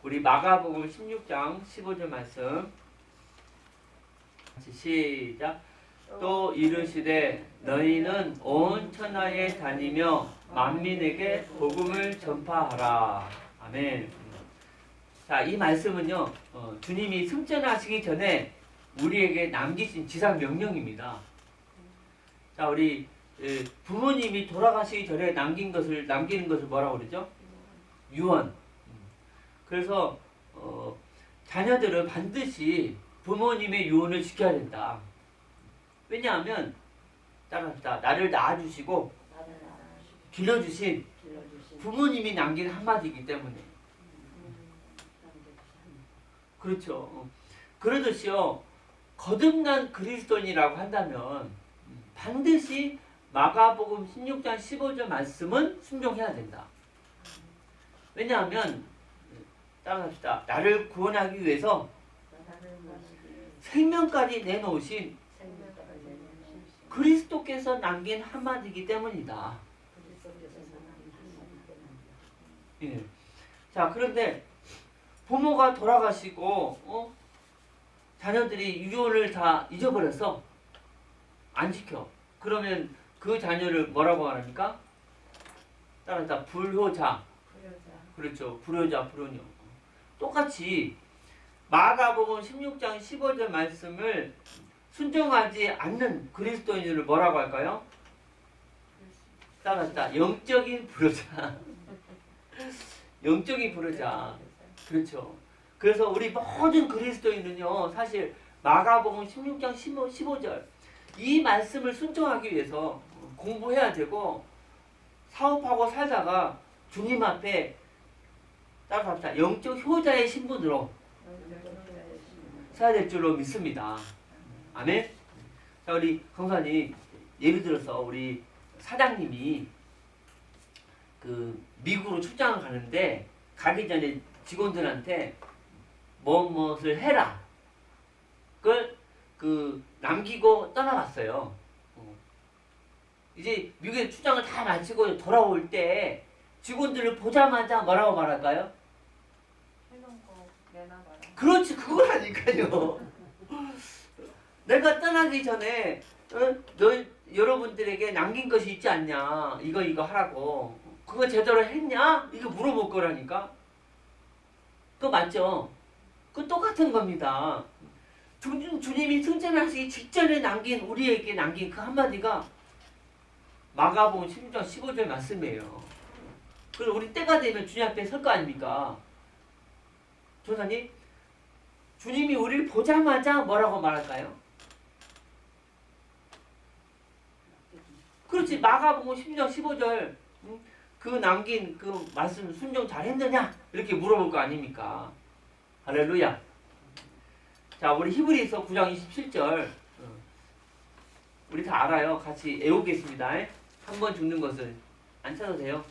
우리 마가복음 16장 15절 말씀 시작. 또 이르시되 너희는 온 천하에 다니며 만민에게 복음을 전파하라. 아멘. 자, 이 말씀은요, 주님이 승천하시기 전에 우리에게 남기신 지상 명령입니다. 자, 우리 부모님이 돌아가시기 전에 남기는 것을 뭐라고 그러죠? 유언. 그래서 자녀들은 반드시 부모님의 유언을 지켜야 된다. 왜냐하면 따라합시다. 나를 낳아주시고 길러주신 부모님이 남긴 한마디이기 때문에. 그렇죠. 그러듯이요, 거듭난 그리스도인이라고 한다면 반드시 마가복음 16장 15절 말씀은 순종해야 된다. 왜냐하면 따라합시다. 나를 구원하기 위해서 생명까지 내놓으신 그리스도께서 남긴 한마디이기 때문이다. 예. 자, 그런데 부모가 돌아가시고 자녀들이 유언을 다 잊어버려서 안 지켜. 그러면 그 자녀를 뭐라고 말합니까? 따라서 불효자. 그렇죠. 불효자, 불효녀. 똑같이 마가복음 16장 15절 말씀을 순종하지 않는 그리스도인을 뭐라고 할까요? 따라서 영적인 불효자. 영적인 불효자. 그렇죠. 그래서 우리 모든 그리스도인은요, 사실 마가복음 16장 15절 이 말씀을 순종하기 위해서 공부해야 되고 사업하고 살다가 주님 앞에 따라합시다. 영적 효자의 신분으로 서야 될 줄로 믿습니다. 아멘. 자, 우리 강사님, 예를 들어서 우리 사장님이 그 미국으로 출장을 가는데 가기 전에 직원들한테 무엇을 해라. 그걸 남기고 떠나갔어요. 이제 미국에 출장을 다 마치고 돌아올 때 직원들을 보자마자 뭐라고 말할까요? 해놓은 거 내놔봐라. 그렇지, 그거라니까요. 내가 떠나기 전에 여러분들에게 남긴 것이 있지 않냐, 이거 하라고. 그거 제대로 했냐? 이거 물어볼 거라니까. 그거 맞죠? 그거 똑같은 겁니다. 주님이 승천하시기 직전에 우리에게 남긴 그 한마디가 마가복음 16장 15절 말씀이에요. 그리고 우리 때가 되면 주님 앞에 설 거 아닙니까? 조사님, 주님이 우리를 보자마자 뭐라고 말할까요? 그렇지. 마가복음 16장 15절 그 남긴 그 말씀 순종 잘했느냐? 이렇게 물어볼 거 아닙니까? 할렐루야. 자, 우리 히브리서 9장 27절 우리 다 알아요. 같이 외우겠습니다. 한 번 죽는 것은 안 찾아도 돼요.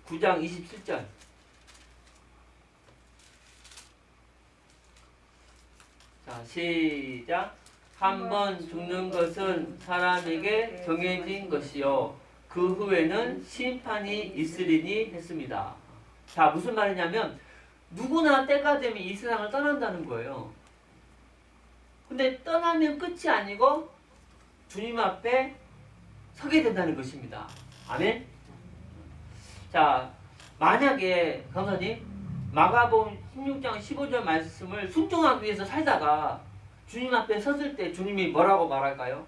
9장 27절. 자, 시작. 한 번 죽는 것은 사람에게 정해진 것이요 그 후에는 심판이 있으리니 했습니다. 자, 무슨 말이냐면 누구나 때가 되면 이 세상을 떠난다는 거예요. 근데 떠나면 끝이 아니고 주님 앞에 서게 된다는 것입니다. 아멘. 자, 만약에 강사님 마가복음 16장 15절 말씀을 순종하기 위해서 살다가 주님 앞에 섰을 때 주님이 뭐라고 말할까요?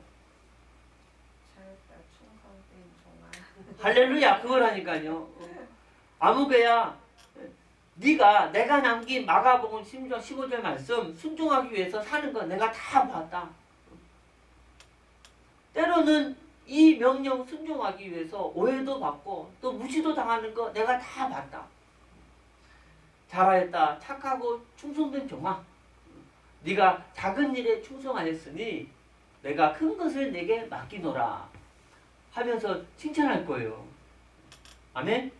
잘했다. 충성된 종아. 할렐루야, 그거라니까요. 아무개야, 내가 남긴 마가복음 16장 15절 말씀 순종하기 위해서 사는 거 내가 다 봤다. 때로는 이 명령 순종하기 위해서 오해도 받고 또 무시도 당하는 거 내가 다 봤다. 잘하였다. 착하고 충성된 종아. 네가 작은 일에 충성하였으니 내가 큰 것을 내게 맡기노라 하면서 칭찬할 거예요. 아멘?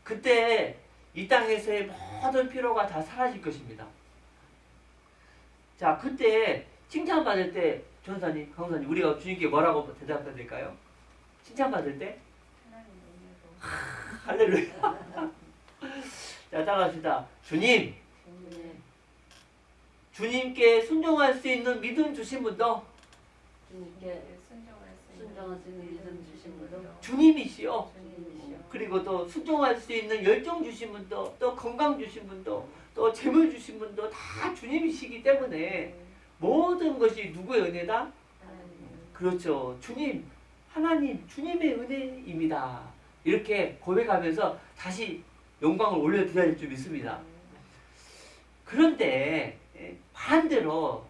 그때 이 땅에서의 모든 피로가 다 사라질 것입니다. 자, 그때 칭찬받을 때 전사님, 강사님, 우리가 주님께 뭐라고 대답해야 될까요? 칭찬받을 때? 하나님 은혜로. 할렐루야. 자, 따라합시다. 주님, 주님, 주님께 순종할 수 있는 믿음 주신 분도 주님께 순종할 수 있는 믿음 주신 분도 주님이시요. 주님이시여. 그리고 또 순종할 수 있는 열정 주신 분도, 또 건강 주신 분도, 또 재물 주신 분도 다 주님이시기 때문에 모든 것이 누구의 은혜다? 하나님. 그렇죠. 주님, 하나님, 주님의 은혜입니다. 이렇게 고백하면서 다시 영광을 올려드려야 할 줄 믿습니다. 그런데 반대로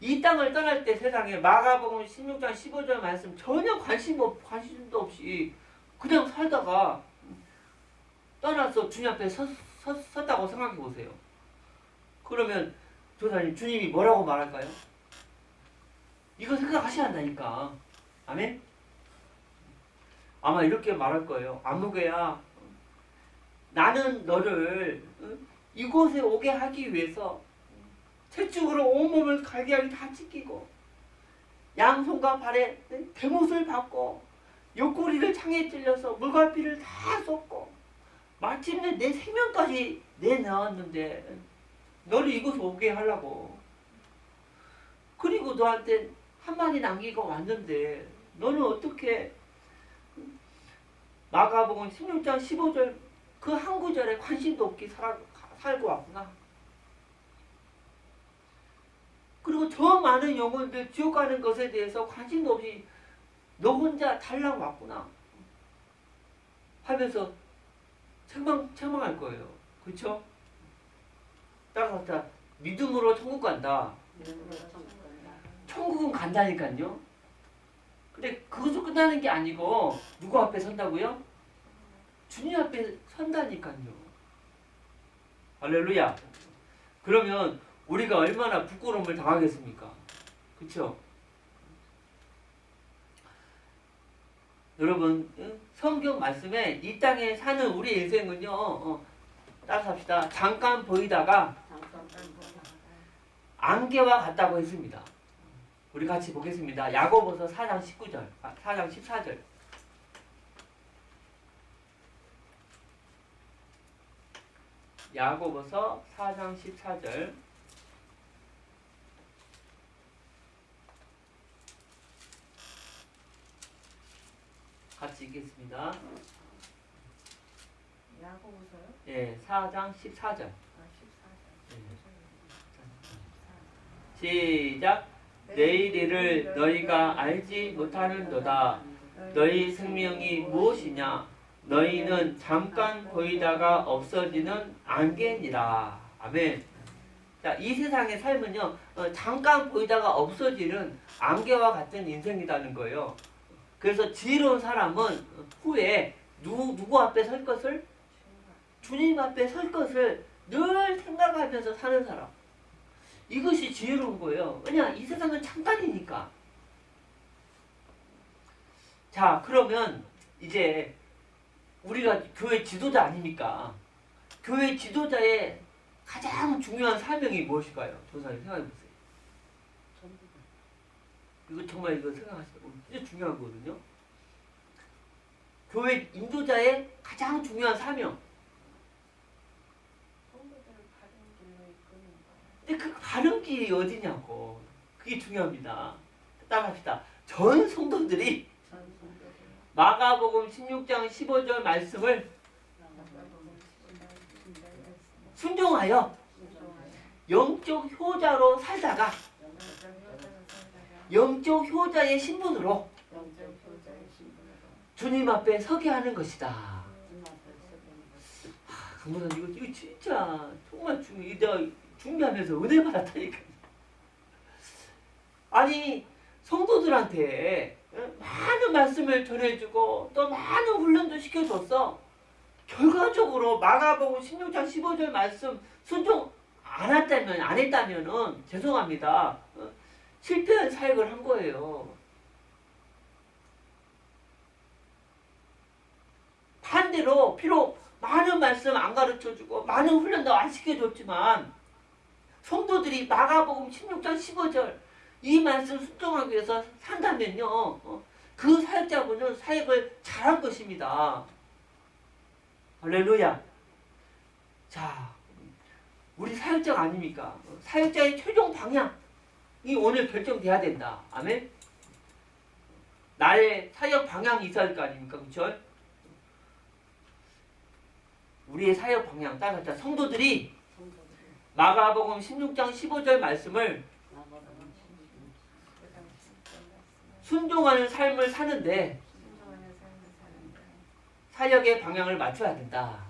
이 땅을 떠날 때 세상에 마가복음 16장 15절 말씀 전혀 관심도 없이 그냥 살다가 떠나서 주님 앞에 섰다고 생각해 보세요. 그러면 조사님, 주님이 뭐라고 말할까요? 이거 생각하셔야 한다니까. 아멘? 아마 이렇게 말할 거예요. 안무개야, 나는 너를 이곳에 오게 하기 위해서 채찍으로 온몸을 갈기갈기 다 찢기고 양손과 발에 대못을 받고 옆구리를 창에 찔려서 물과 피를 다 쏟고 마침내 내 생명까지 내놓았는데 너를 이곳에 오게 하려고. 그리고 너한테 한마디 남기고 왔는데 너는 어떻게 마가복음 16장 15절 그 한 구절에 관심도 없게 살고 왔구나. 그리고 저 많은 영혼들 지옥 가는 것에 대해서 관심도 없이 너 혼자 달라고 왔구나 하면서 책망할 거예요. 그렇죠? 따라서 믿음으로 천국 간다. 믿음으로 천국 간다. 천국은 간다니까요. 근데 그것으로 끝나는 게 아니고 누구 앞에 선다고요? 주님 앞에 선다니까요. 할렐루야. 그러면 우리가 얼마나 부끄러움을 당하겠습니까? 그렇죠? 여러분, 성경 말씀에 이 땅에 사는 우리 인생은요, 따라서 합시다. 잠깐 보이다가 안개와 같다고 했습니다. 우리 같이 보겠습니다. 야고보서 4장 19절, 4장 14절. 야고보서 4장 14절. 같이 읽겠습니다. 야고보서요? 예, 4장 14절. 아, 14절. 시작. 내일 일을 너희가 알지 못하는도다. 너희 생명이 무엇이냐? 너희는 잠깐 보이다가 없어지는 안개니라. 아멘. 자, 이 세상의 삶은요, 잠깐 보이다가 없어지는 안개와 같은 인생이라는 거예요. 그래서 지혜로운 사람은 후에 누구 앞에 설 것을? 주님 앞에 설 것을 늘 생각하면서 사는 사람. 이것이 지혜로운 거예요. 왜냐? 이 세상은 잠깐이니까. 자, 그러면 이제 우리가 교회 지도자 아닙니까? 교회 지도자의 가장 중요한 사명이 무엇일까요? 조사님 생각해보세요. 이거 정말 이거 생각하시면 진짜 중요한 거거든요. 교회 인도자의 가장 중요한 사명. 성도들을 바른 길로 이끄는 거예요. 근데 그 바른 길이 어디냐고. 그게 중요합니다. 따라합시다. 전 성도들이 마가복음 16장 15절 말씀을 순종하여 영적 효자로 살다가 영적 효자의 신분으로 주님 앞에 서게 하는 것이다. 강도사님, 이거 진짜 정말 내가 준비하면서 은혜 받았다니까. 아니, 성도들한테 많은 말씀을 전해주고 또 많은 훈련도 시켜줬어. 결과적으로 마가복음 16장 15절 말씀 순종 안 했다면은 죄송합니다. 실패한 사역을 한 거예요. 반대로 비록 많은 말씀 안 가르쳐주고 많은 훈련도 안 시켜줬지만 성도들이 마가복음 16장 15절 이 말씀 순종하기 위해서 산다면요, 그 사역자분은 사역을 잘한 것입니다. 할렐루야. 자, 우리 사역자가 아닙니까? 사역자의 최종 방향이 오늘 결정돼야 된다. 아멘? 나의 사역 방향이 있어야 할 거 아닙니까? 그쵸? 우리의 사역 방향 따라서 성도들이 마가복음 16장 15절 말씀을 순종하는 삶을 사는데 순종하는 삶을 사는데 사역의 방향을 맞춰야 된다.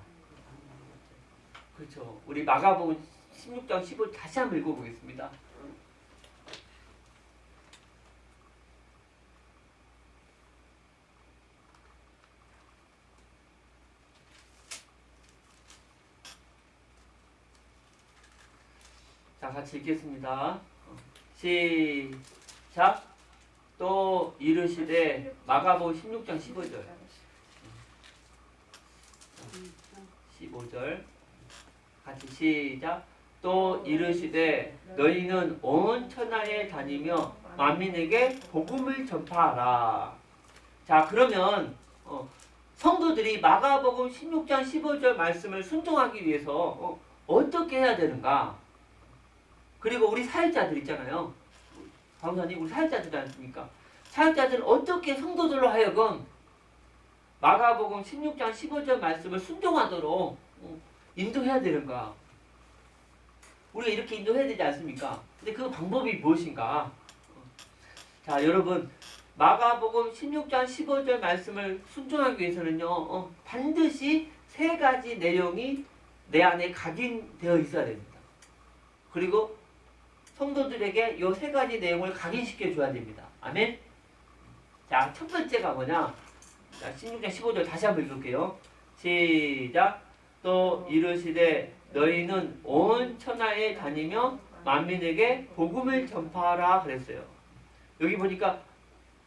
그렇죠. 우리 마가복음 16장 15 다시 한번 읽어보겠습니다. 자, 같이 읽겠습니다. 시작. 또 이르시되 마가복음 16장 15절 15절 같이 시작. 또 이르시되 너희는 온 천하에 다니며 만민에게 복음을 전파하라. 자, 그러면 성도들이 마가복음 16장 15절 말씀을 순종하기 위해서 어떻게 해야 되는가? 그리고 우리 사역자들 있잖아요. 강사님, 우리 사역자들이 않습니까? 사역자들은 어떻게 성도들로 하여금 마가복음 16장 15절 말씀을 순종하도록 인도해야 되는가? 우리가 이렇게 인도해야 되지 않습니까? 근데 그 방법이 무엇인가? 자, 여러분, 마가복음 16장 15절 말씀을 순종하기 위해서는요, 반드시 세 가지 내용이 내 안에 각인되어 있어야 됩니다. 그리고 성도들에게 이 세 가지 내용을 각인시켜 줘야 됩니다. 아멘? 자, 첫 번째가 뭐냐? 자, 16장 15절 다시 한번 읽을게요. 시작. 또 이르시되 너희는 온 천하에 다니며 만민에게 복음을 전파하라 그랬어요. 여기 보니까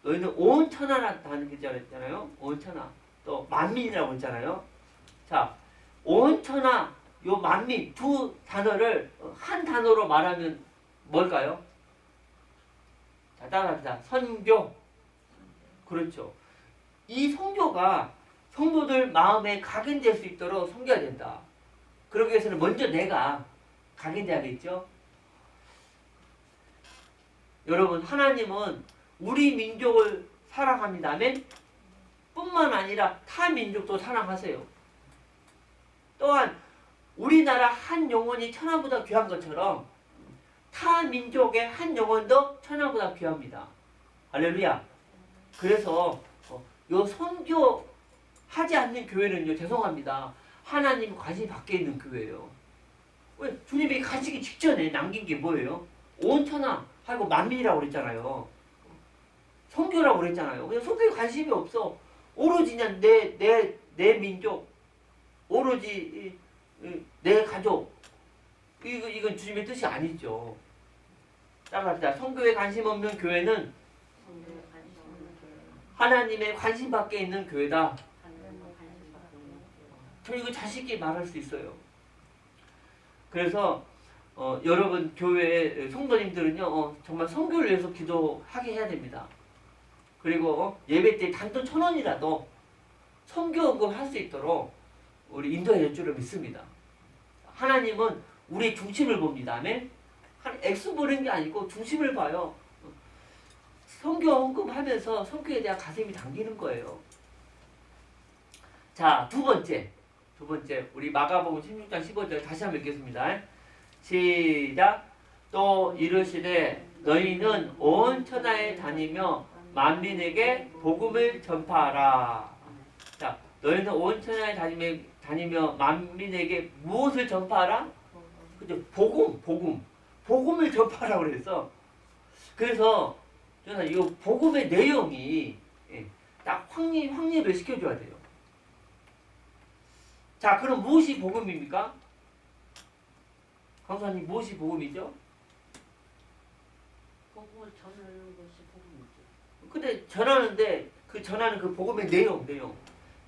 너희는 온 천하라 다는 게 있잖아요. 온 천하. 또 만민이라고 했잖아요. 자, 온 천하, 요 만민 두 단어를 한 단어로 말하면 뭘까요? 자, 따라합시다. 선교. 그렇죠. 이 선교가 성도들 마음에 각인될 수 있도록 섬겨야 된다. 그러기 위해서는 먼저 내가 각인돼야겠죠. 여러분, 하나님은 우리 민족을 사랑합니다. 아멘? 뿐만 아니라 타 민족도 사랑하세요. 또한 우리나라 한 영혼이 천하보다 귀한 것처럼 타 민족의 한 영혼도 천하보다 귀합니다. 할렐루야. 그래서 요 선교하지 않는 교회는요, 죄송합니다, 하나님 관심 밖에 있는 교회예요. 왜? 주님이 가시기 직전에 남긴 게 뭐예요? 온 천하 하고 만민이라고 그랬잖아요. 선교라고 그랬잖아요. 그냥 선교에 관심이 없어. 오로지 그냥 내 민족, 오로지 내 가족. 이건 주님의 뜻이 아니죠. 따라합시다. 선교에 관심 없는 교회는 하나님의 관심 밖에 있는 교회다. 저 이거 자식이 말할 수 있어요. 그래서 여러분 교회 성도님들은요, 정말 선교를 위해서 기도하게 해야 됩니다. 그리고 예배 때 단돈 1,000원이라도 선교금 할 수 있도록 우리 인도해 줄 줄을 믿습니다. 하나님은 우리의 중심을 봅니다. 아멘? 액수 보는 게 아니고 중심을 봐요. 선교 헌금하면서 선교에 대한 가슴이 당기는 거예요. 자, 두 번째 우리 마가복음 16장 15절 다시 한번 읽겠습니다. 시작. 또 이르시되 너희는 온 천하에 다니며 만민에게 복음을 전파하라. 자, 너희는 온 천하에 다니며 만민에게 무엇을 전파하라? 그죠? 복음을 전파하라고 그래서. 그래서 저는 이 복음의 내용이 딱 확립을 시켜줘야 돼요. 자, 그럼 무엇이 복음입니까? 강사님, 무엇이 복음이죠? 복음을 전하는 것이 복음이죠. 근데 전하는데 전하는 그 복음의 내용.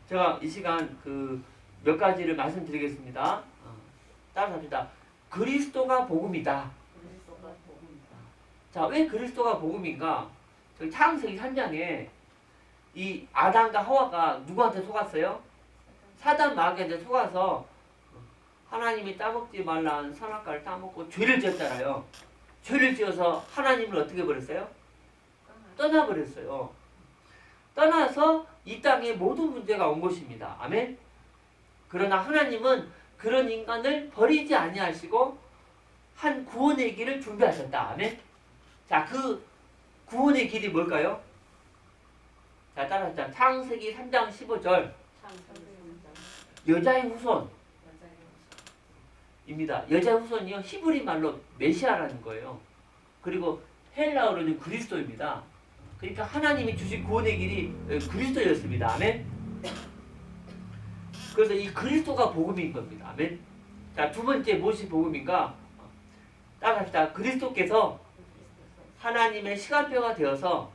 제가 이 시간 몇 가지를 말씀드리겠습니다. 따라서 합시다. 그리스도가 복음이다. 그리스도가 복음이다. 자, 왜 그리스도가 복음인가? 저기 창세기 3장에 이 아담과 하와가 누구한테 속았어요? 사단 마귀한테 속아서 하나님이 따먹지 말라는 선악과를 따먹고 죄를 지었잖아요. 죄를 지어서 하나님을 어떻게 버렸어요? 떠나버렸어요. 떠나서 이 땅에 모든 문제가 온 것입니다. 아멘. 그러나 하나님은 그런 인간을 버리지 아니하시고 한 구원의 길을 준비하셨다. 아멘. 자, 그 구원의 길이 뭘까요? 자, 따라합시다. 창세기 3장 15절. 여자의 후손입니다. 여자의 후손이요, 히브리 말로 메시아라는 거예요. 그리고 헬라어로는 그리스도입니다. 그러니까 하나님이 주신 구원의 길이 그리스도였습니다. 아멘. 그래서 이 그리스도가 복음인 겁니다. 아멘. 자, 두 번째 무엇이 복음인가? 따라합시다. 그리스도께서 하나님의 시간표가 되어서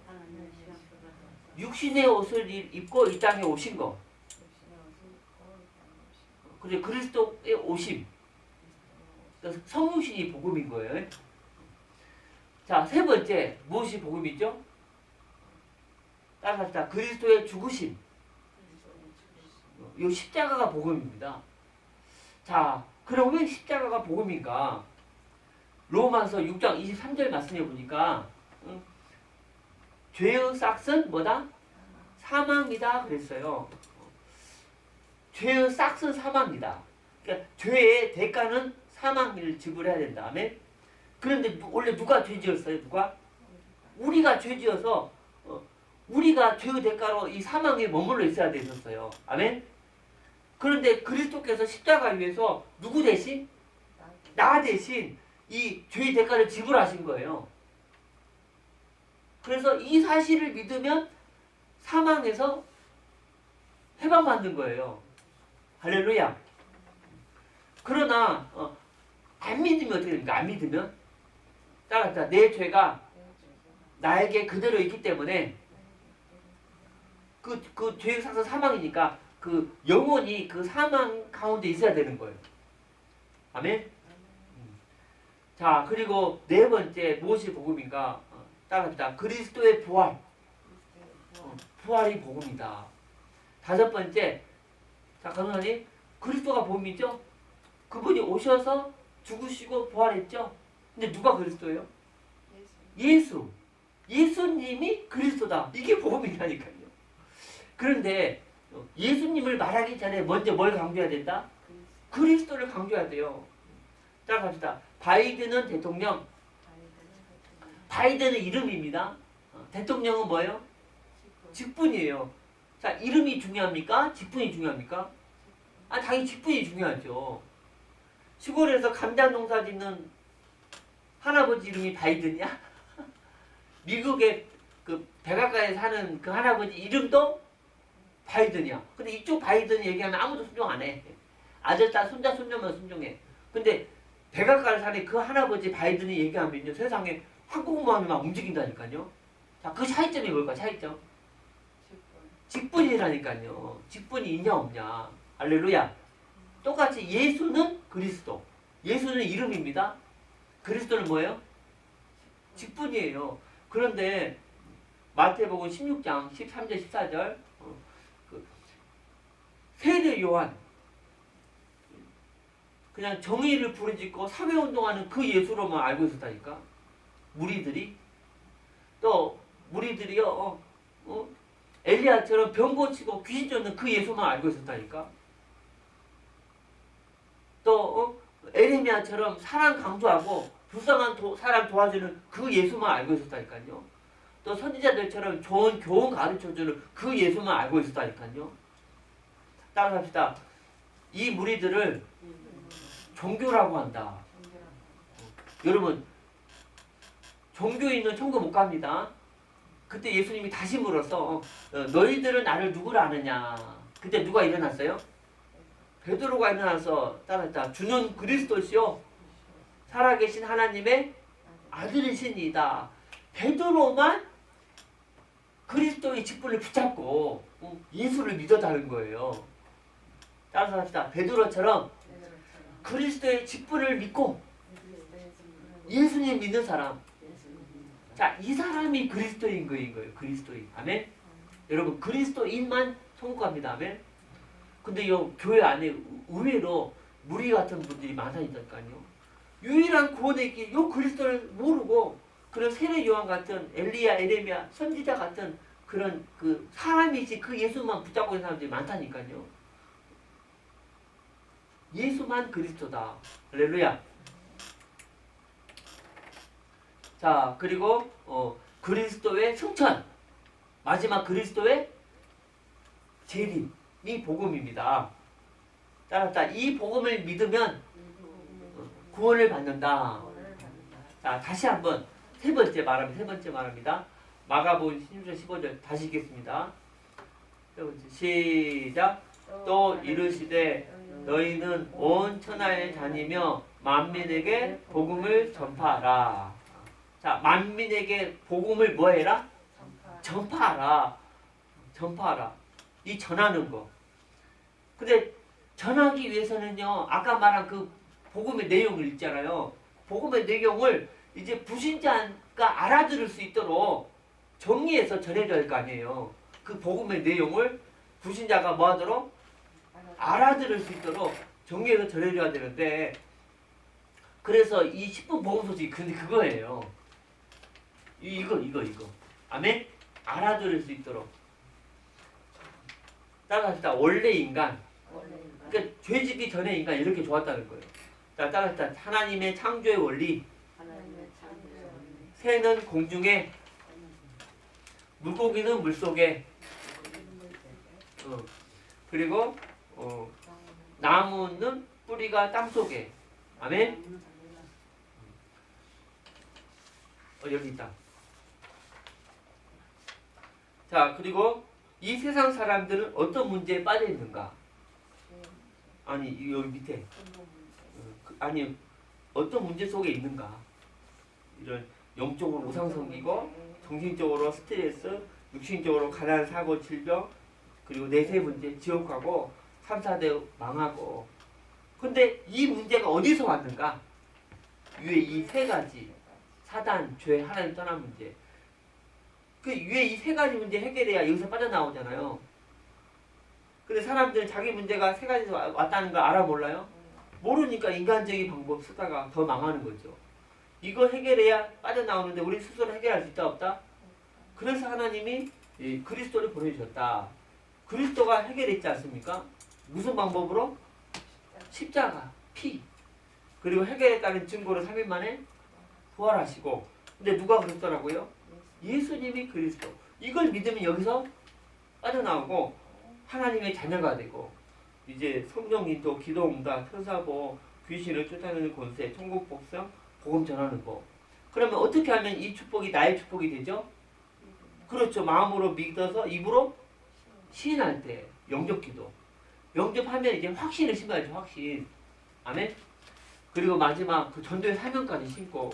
육신의 옷을 입고 이 땅에 오신 거. 그리고 그리스도의 오심. 성육신이 복음인 거예요. 자, 세 번째 무엇이 복음이죠? 따라합시다. 그리스도의 죽으심. 이 십자가가 복음입니다. 자, 그럼 왜 십자가가 복음인가? 로마서 6장 23절 말씀해 보니까 죄의 싹은 뭐다? 사망이다 그랬어요. 죄의 싹은 사망이다. 그러니까 죄의 대가는 사망을 지불해야 된다. 아멘. 그런데 원래 누가 죄 지었어요? 누가? 우리가 죄 지어서 우리가 죄의 대가로 이 사망에 머물러 있어야 되었어요. 아멘. 그런데 그리스도께서 십자가 위에서 누구 대신? 나 대신 이 죄의 대가를 지불하신 거예요. 그래서 이 사실을 믿으면 사망에서 해방받는 거예요. 할렐루야. 그러나 안 믿으면 어떻게 됩니까? 안 믿으면 따라합시다. 내 죄가 나에게 그대로 있기 때문에 그 죄의 삭은 사망이니까 그 영혼이 그 사망 가운데 있어야 되는 거예요. 아멘. 자, 그리고 네 번째 무엇이 복음인가? 따라합시다. 그리스도의 부활. 부활이 복음이다. 다섯 번째, 자, 간호사님, 그리스도가 복음이죠? 그분이 오셔서 죽으시고 부활했죠? 근데 누가 그리스도예요? 예수. 예수님이 그리스도다. 이게 복음이라니까요. 그런데 예수님을 말하기 전에 먼저 뭘 강조해야 된다? 그리스도를 강조해야 돼요. 자, 갑시다. 바이든은 대통령. 바이든은 이름입니다. 대통령은 뭐예요? 직분이에요. 자, 이름이 중요합니까? 직분이 중요합니까? 당연히 직분이 중요하죠. 시골에서 감자 농사 짓는 할아버지 이름이 바이든이야? 미국의 그 백악관에 사는 그 할아버지 이름도 바이든이야. 근데 이쪽 바이든 얘기하면 아무도 순종 안 해. 아들, 딸, 손자, 손녀만 순종해. 근데 백악관에 사는 그 할아버지 바이든이 얘기하면요, 세상에 한국만이 막 움직인다니까요. 자, 그 차이점이 뭘까? 차이점? 직분이라니까요. 직분이 있냐 없냐. 할렐루야. 똑같이 예수는 그리스도. 예수는 이름입니다. 그리스도는 뭐예요? 직분이에요. 그런데 마태복음 16장 13절 14절 세례 요한 그냥 정의를 부르짖고 사회운동하는 그 예수로만 알고 있었다니까. 무리들이 또 무리들이요 엘리야처럼 병 고치고 귀신 쫓는 그 예수만 알고 있었다니까. 또 에레미야처럼 사랑 강조하고 불쌍한 사람 도와주는 그 예수만 알고 있었다니까요. 또 선지자들처럼 좋은 교훈 가르쳐주는 그 예수만 알고 있었다니까요. 따라합시다. 이 무리들을 종교라고 한다. 여러분, 종교 있는 천국 못 갑니다. 그때 예수님이 다시 물어서 너희들은 나를 누구로 아느냐. 그때 누가 일어났어요? 베드로가 일어나서 따라했다. 주는 그리스도시요 살아계신 하나님의 아들이시니다. 베드로만 그리스도의 직분을 붙잡고 예수를 믿어다는 거예요. 따라서 합시다. 베드로처럼 그리스도의 직분을 믿고 예수님 믿는 사람. 자, 이 사람이 그리스도인 거예요. 그리스도인. 아멘. 여러분, 그리스도인만 천국 갑니다. 아멘. 근데 이 교회 안에 의외로 무리 같은 분들이 많다니까요. 유일한 구원의 길, 요 그리스도를 모르고 그런 세례 요한 같은 엘리야, 에레미야, 선지자 같은 그런 그 사람이지 그 예수만 붙잡고 있는 사람들이 많다니까요. 예수만 그리스도다. 할렐루야. 자, 그리고 그리스도의 승천, 마지막 그리스도의 재림이 복음입니다. 따라서 이 복음을 믿으면 구원을 받는다. 자, 다시 한번 세 번째 말합니다. 마가복음 16장 15절 다시 읽겠습니다. 세 번째 시작. 또 이르시되 너희는 온 천하에 다니며 만민에게 복음을 전파하라. 자, 만민에게 복음을 뭐 해라? 전파하라. 이 전하는 거. 근데 전하기 위해서는요, 아까 말한 그 복음의 내용을 읽잖아요. 복음의 내용을 이제 불신자가 알아들을 수 있도록 정리해서 전해줘야 할 거 아니에요. 그 복음의 내용을 불신자가 뭐 하도록? 알아들을 수 있도록 정리해서 전해줘야 되는데, 그래서 이 10분 복음 소식이 근데 그거예요. 이거. 아멘? 알아들을 수 있도록. 따라합시다. 원래 인간. 그러니까 죄짓기 전에 인간 이렇게 좋았다는 거예요. 자, 따라합시다. 하나님의 창조의 원리. 새는 공중에, 물고기는 물속에, 그리고 나무는 뿌리가 땅속에. 아멘? 여기 있다. 자, 그리고 이 세상 사람들은 어떤 문제에 빠져 있는가? 아니, 여기 밑에. 아니, 어떤 문제 속에 있는가? 이런 영적으로 우상 섬기고, 정신적으로 스트레스, 육신적으로 가난, 사고, 질병, 그리고 내세 문제, 지옥 가고, 3, 4대 망하고. 근데 이 문제가 어디서 왔는가? 위에 이 세 가지. 사단, 죄, 하나님 떠난 문제. 그 위에 이 세 가지 문제 해결해야 여기서 빠져나오잖아요. 근데 사람들은 자기 문제가 세 가지 왔다는 걸 알아 몰라요? 모르니까 인간적인 방법 쓰다가 더 망하는 거죠. 이거 해결해야 빠져나오는데 우리 스스로 해결할 수 있다 없다? 그래서 하나님이 그리스도를 보내주셨다. 그리스도가 해결했지 않습니까? 무슨 방법으로? 십자가, 피. 그리고 해결했다는 증거로 3일 만에 부활하시고. 근데 누가 그랬더라고요? 예수님이 그리스도. 이걸 믿으면 여기서 빠져나오고 하나님의 자녀가 되고, 이제 성령 인도, 기도 응답, 천사보, 귀신을 쫓아내는 권세, 천국 복성, 복음 전하는 거. 그러면 어떻게 하면 이 축복이 나의 축복이 되죠? 그렇죠. 마음으로 믿어서 입으로 시인할 때 영접 기도. 영접하면 이제 확신을 심어야죠. 확신. 아멘. 그리고 마지막 그 전도의 사명까지 심고,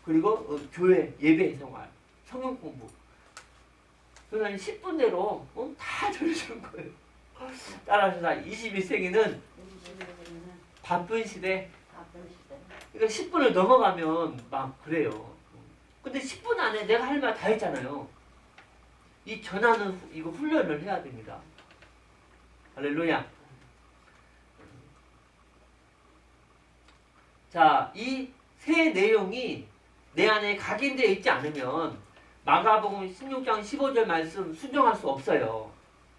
그리고 교회 예배 생활, 성경 공부. 그러니까 10분 내로 다 전해주는 거예요. 따라서 21세기는 바쁜 시대. 그러니까 10분을 넘어가면 막 그래요. 근데 10분 안에 내가 할 말 다 했잖아요. 이 전하는 이거 훈련을 해야 됩니다. 할렐루야. 자, 이 세 내용이 내 안에 각인되어 있지 않으면 마가복음 16장 15절 말씀 순종할 수 없어요.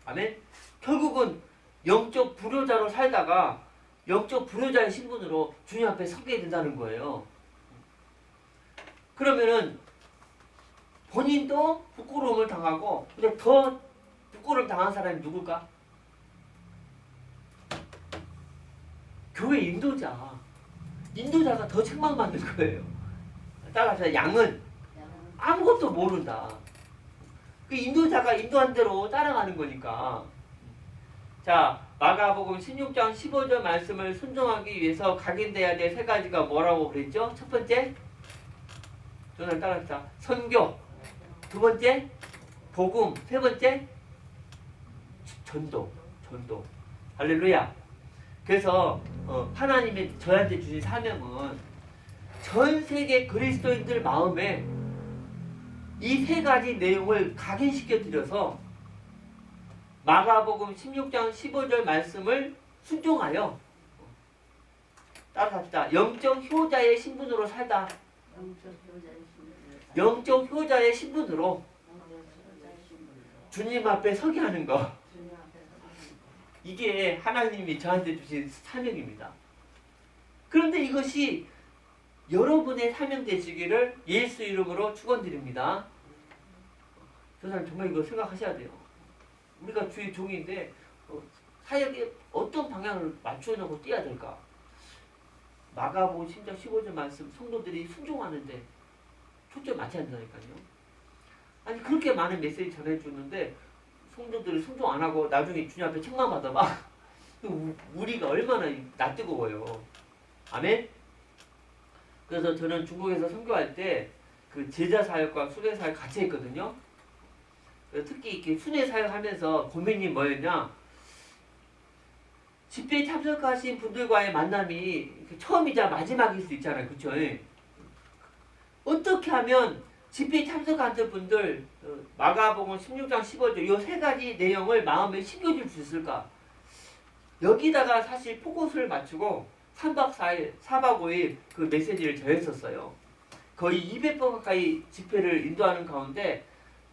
아멘. 결국은 영적 불효자로 살다가 영적 불효자의 신분으로 주님 앞에 서게 된다는 거예요. 그러면은 본인도 부끄러움을 당하고, 근데 더 부끄러움 당한 사람이 누굴까? 교회 인도자가 더 책망받는 거예요. 따라서 양은 아무것도 모른다. 그 인도자가 인도한 대로 따라가는 거니까. 자, 마가복음 16장 15절 말씀을 순종하기 위해서 각인돼야 될 세 가지가 뭐라고 그랬죠? 첫 번째, 저는 따라합시다. 선교. 두 번째, 복음. 세 번째, 전도. 할렐루야. 그래서 하나님이 저한테 주신 사명은 전 세계 그리스도인들 마음에 이 세 가지 내용을 각인시켜 드려서 마가복음 16장 15절 말씀을 순종하여 따라서 합시다. 영적 효자의 신분으로 살다. 영적 효자의 신분으로 영적 효자의 신분으로 영적 효자의 신분으로 주님 앞에 서게 하는 거. 주님 앞에서 하는 거. 이게 하나님이 저한테 주신 사명입니다. 그런데 이것이 여러분의 사명 되시기를 예수 이름으로 축원드립니다. 저 사람 정말 이거 생각하셔야 돼요. 우리가 주의 종인데 사역에 어떤 방향을 맞추려고 뛰어야 될까? 마가복음 10장 15절 말씀 성도들이 순종하는데 초점 맞춰야 된다니까요. 아니 그렇게 많은 메시지 전해주는데 성도들이 순종 안 하고 나중에 주님 앞에 책망 받아봐. 우리가 얼마나 낯뜨거워요. 아멘? 그래서 저는 중국에서 선교할 때 그 제자 사역과 순회 사역 같이 했거든요. 특히 이렇게 순회 사역하면서 고민이 뭐였냐? 집회에 참석하신 분들과의 만남이 처음이자 마지막일 수 있잖아요. 그쵸? 어떻게 하면 집회에 참석하는 분들 마가복음 16장 15절 이 세 가지 내용을 마음에 심겨줄 수 있을까? 여기다가 사실 포커스를 맞추고 3박 4일, 4박 5일 그 메시지를 전했었어요. 거의 200번 가까이 집회를 인도하는 가운데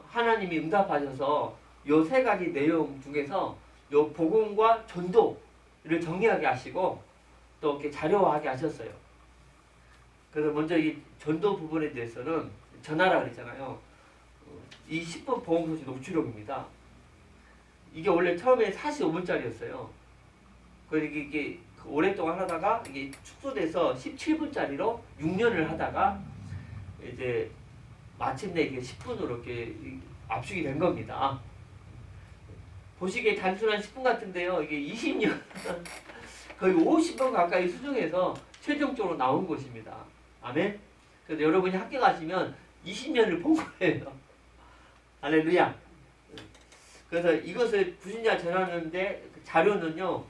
하나님이 응답하셔서 요 세 가지 내용 중에서 요 복음과 전도를 정리하게 하시고 또 이렇게 자료화하게 하셨어요. 그래서 먼저 이 전도 부분에 대해서는 전하라 그랬잖아요. 이 10분 복음소식 녹취록입니다. 이게 원래 처음에 45분짜리였어요. 그리고 이게 오랫동안 하다가 이게 축소돼서 17분짜리로 6년을 하다가 이제 마침내 이게 10분으로 이렇게 압축이 된 겁니다. 보시기에 단순한 10분 같은데요. 이게 20년, 거의 50분 가까이 수정해서 최종적으로 나온 것입니다. 아멘? 그래서 여러분이 학교 가시면 20년을 본 거예요. 할렐루야. 그래서 이것을 부신자 전하는데 자료는요.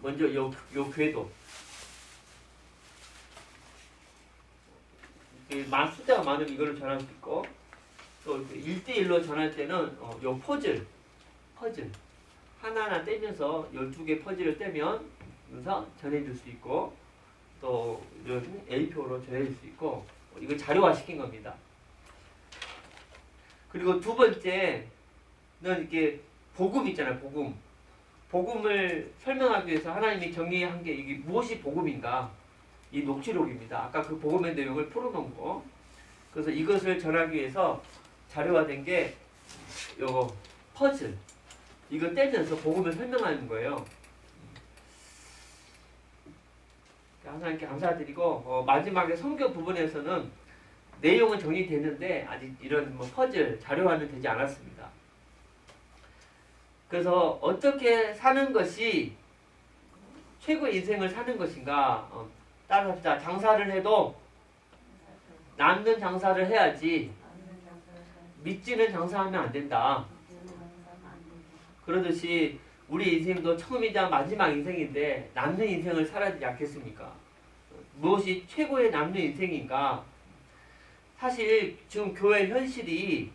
먼저 요 궤도. 숫자가 많으면 이거를 전할 수 있고 또 1대1로 전할 때는 요 퍼즐 하나하나 떼면서 12개 퍼즐을 떼면서 전해줄 수 있고 또 이런 A4로 전해줄 수 있고 이걸 자료화 시킨 겁니다. 그리고 두 번째는 이렇게 복음 있잖아요. 복음을 설명하기 위해서 하나님이 정리한 게 이게 무엇이 복음인가? 이 녹취록입니다. 아까 그 복음의 내용을 풀어놓은 거. 그래서 이것을 전하기 위해서 자료화된 게 요거 퍼즐. 이거 떼면서 복음을 설명하는 거예요. 하나님께 감사드리고 마지막에 선교 부분에서는 내용은 정리되는데 아직 이런 퍼즐 자료화는 되지 않았습니다. 그래서 어떻게 사는 것이 최고의 인생을 사는 것인가? 따라합시다. 장사를 해도 남는 장사를 해야지 믿지는 장사하면 안 된다. 그러듯이 우리 인생도 처음이자 마지막 인생인데 남는 인생을 살아야 되지 않겠습니까? 무엇이 최고의 남는 인생인가? 사실 지금 교회 현실이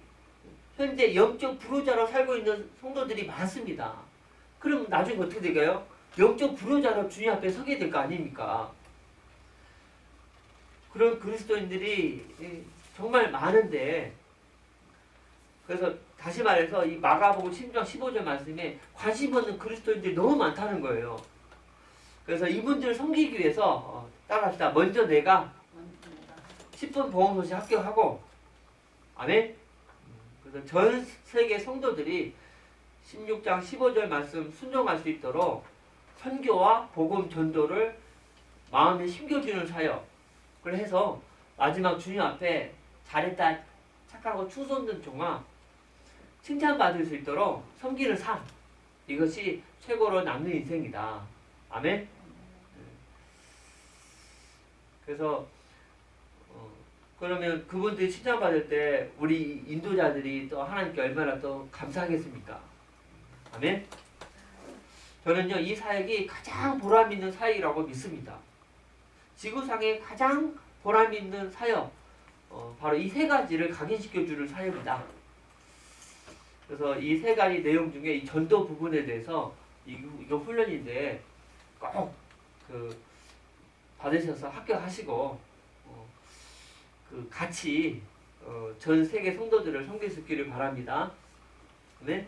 현재 영적 불효자로 살고 있는 성도들이 많습니다. 그럼 나중에 어떻게 될까요? 영적 불효자로 주님 앞에 서게 될 거 아닙니까? 그런 그리스도인들이 정말 많은데 그래서 다시 말해서 이 마가복음 10장 15절 말씀에 관심 없는 그리스도인들이 너무 많다는 거예요. 그래서 이분들을 섬기기 위해서 따라합시다. 먼저 내가 10분 복음소식 합격하고 아멘? 그래서 전 세계 성도들이 16장 15절 말씀 순종할 수 있도록 선교와 복음 전도를 마음에 심겨주는 사역을 해서 마지막 주님 앞에 잘했다 착하고 추손된 종아 칭찬받을 수 있도록 섬기는 삶 이것이 최고로 남는 인생이다. 아멘? 그래서 그러면 그분들이 칭찬받을 때 우리 인도자들이 또 하나님께 얼마나 또 감사하겠습니까? 아멘? 저는요 이 사역이 가장 보람 있는 사역이라고 믿습니다. 지구상에 가장 보람 있는 사역 바로 이 세 가지를 각인시켜 주는 사역이다. 그래서 이 세 가지 내용 중에 이 전도 부분에 대해서 이거 훈련인데 꼭 받으셔서 합격하시고 그 같이 전 세계 성도들을 섬길 수 있기를 바랍니다. 네.